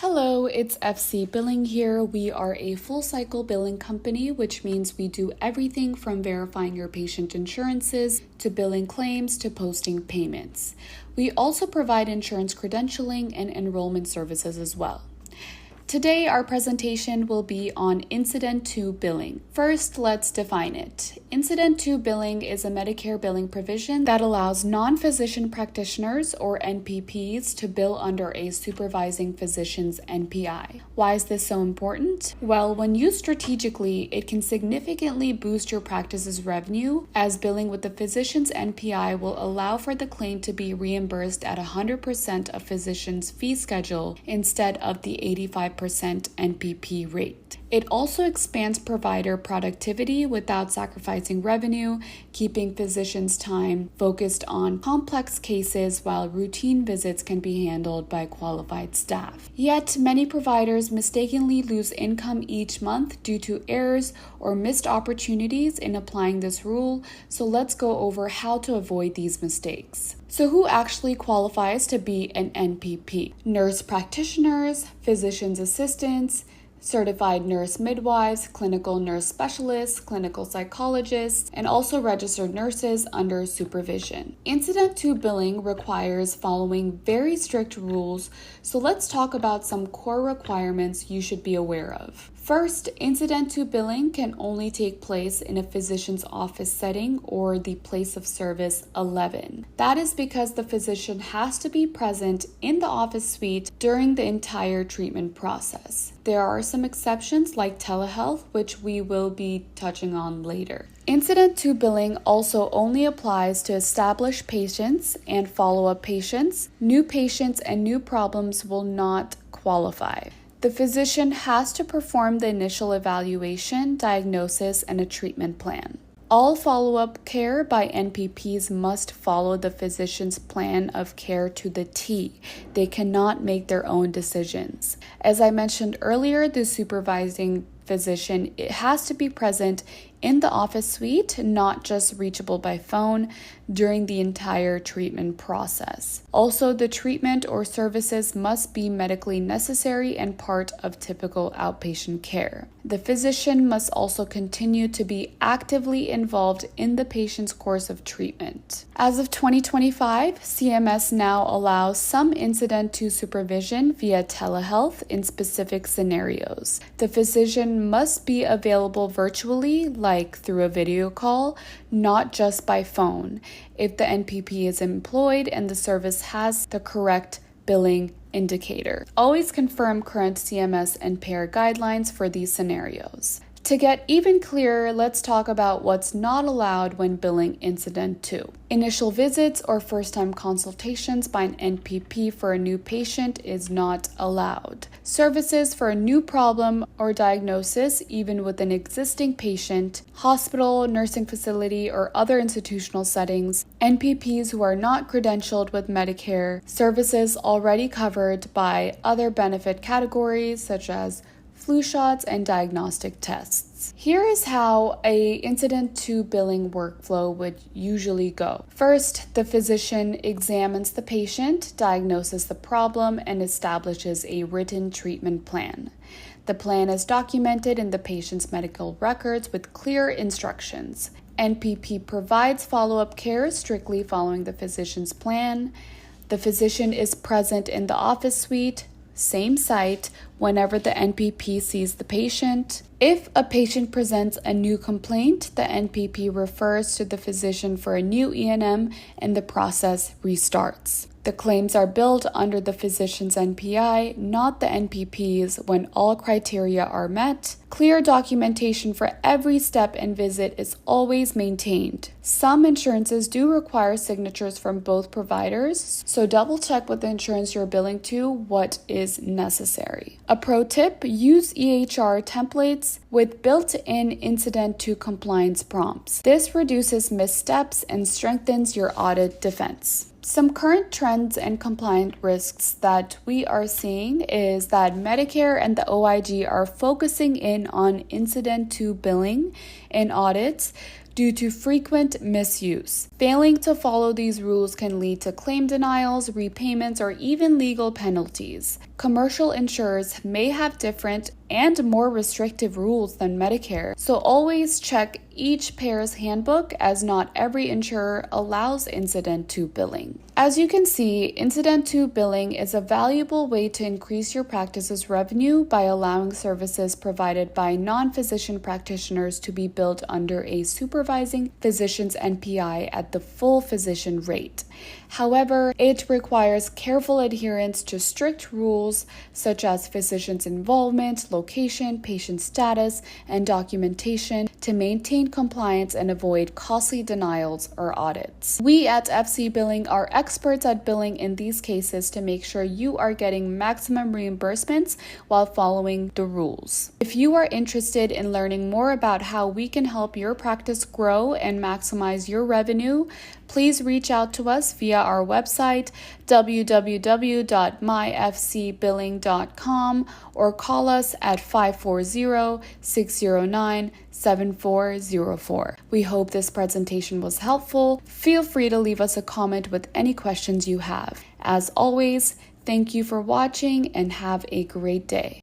Hello, it's FC Billing here. We are a full cycle billing company, which means we do everything from verifying your patient insurances to billing claims to posting payments. We also provide insurance credentialing and enrollment services as well. Today, our presentation will be on Incident to Billing. First, let's define it. Incident to Billing is a Medicare billing provision that allows non-physician practitioners, or NPPs, to bill under a supervising physician's NPI. Why is this so important? Well, when used strategically, it can significantly boost your practice's revenue, as billing with the physician's NPI will allow for the claim to be reimbursed at 100% of physician's fee schedule instead of the 85% NPP rate. It also expands provider productivity without sacrificing revenue, keeping physicians' time focused on complex cases while routine visits can be handled by qualified staff. Yet, many providers mistakenly lose income each month due to errors or missed opportunities in applying this rule, so let's go over how to avoid these mistakes. So who actually qualifies to be an NPP? Nurse practitioners, physician's assistants, certified nurse midwives, clinical nurse specialists, clinical psychologists, and also registered nurses under supervision. Incident to billing requires following very strict rules, so let's talk about some core requirements you should be aware of. First, incident to billing can only take place in a physician's office setting or the place of service 11. That is because the physician has to be present in the office suite during the entire treatment process. There are some exceptions like telehealth, which we will be touching on later. Incident to billing also only applies to established patients and follow-up patients. New patients and new problems will not qualify. The physician has to perform the initial evaluation, diagnosis, and a treatment plan. All follow-up care by NPPs must follow the physician's plan of care to the T. They cannot make their own decisions. As I mentioned earlier, the supervising physician has to be present in the office suite, not just reachable by phone during the entire treatment process. Also, the treatment or services must be medically necessary and part of typical outpatient care. The physician must also continue to be actively involved in the patient's course of treatment. As of 2025, CMS now allows some incident to supervision via telehealth in specific scenarios. The physician must be available virtually, like through a video call, not just by phone, if the NPP is employed and the service has the correct billing indicator. Always confirm current CMS and payer guidelines for these scenarios. To get even clearer, let's talk about what's not allowed when billing incident to. Initial visits or first-time consultations by an NPP for a new patient is not allowed. Services for a new problem or diagnosis, even with an existing patient, hospital, nursing facility, or other institutional settings, NPPs who are not credentialed with Medicare, services already covered by other benefit categories such as flu shots, and diagnostic tests. Here is how a incident to billing workflow would usually go. First, the physician examines the patient, diagnoses the problem, and establishes a written treatment plan. The plan is documented in the patient's medical records with clear instructions. NPP provides follow-up care strictly following the physician's plan. The physician is present in the office suite, same site, whenever the NPP sees the patient. If a patient presents a new complaint, the NPP refers to the physician for a new E&M and the process restarts. The claims are billed under the physician's NPI, not the NPP's, when all criteria are met. Clear documentation for every step and visit is always maintained. Some insurances do require signatures from both providers, so double check with the insurance you're billing to what is necessary. A pro tip, use EHR templates with built-in incident to compliance prompts. This reduces missteps and strengthens your audit defense. Some current trends and compliance risks that we are seeing is that Medicare and the OIG are focusing in on incident to billing in audits due to frequent misuse. Failing to follow these rules can lead to claim denials, repayments, or even legal penalties. Commercial insurers may have different and more restrictive rules than Medicare, so always check each payer's handbook, as not every insurer allows incident to billing. As you can see, incident to billing is a valuable way to increase your practice's revenue by allowing services provided by non-physician practitioners to be billed under a supervising physician's NPI at the full physician rate. However, it requires careful adherence to strict rules such as physician's involvement, location, patient status, and documentation to maintain compliance and avoid costly denials or audits. We at FC Billing are experts at billing in these cases to make sure you are getting maximum reimbursements while following the rules. If you are interested in learning more about how we can help your practice grow and maximize your revenue, please reach out to us via our website, www.myfcbilling.com, or call us at 540-609-7404. We hope this presentation was helpful. Feel free to leave us a comment with any questions you have. As always, thank you for watching and have a great day.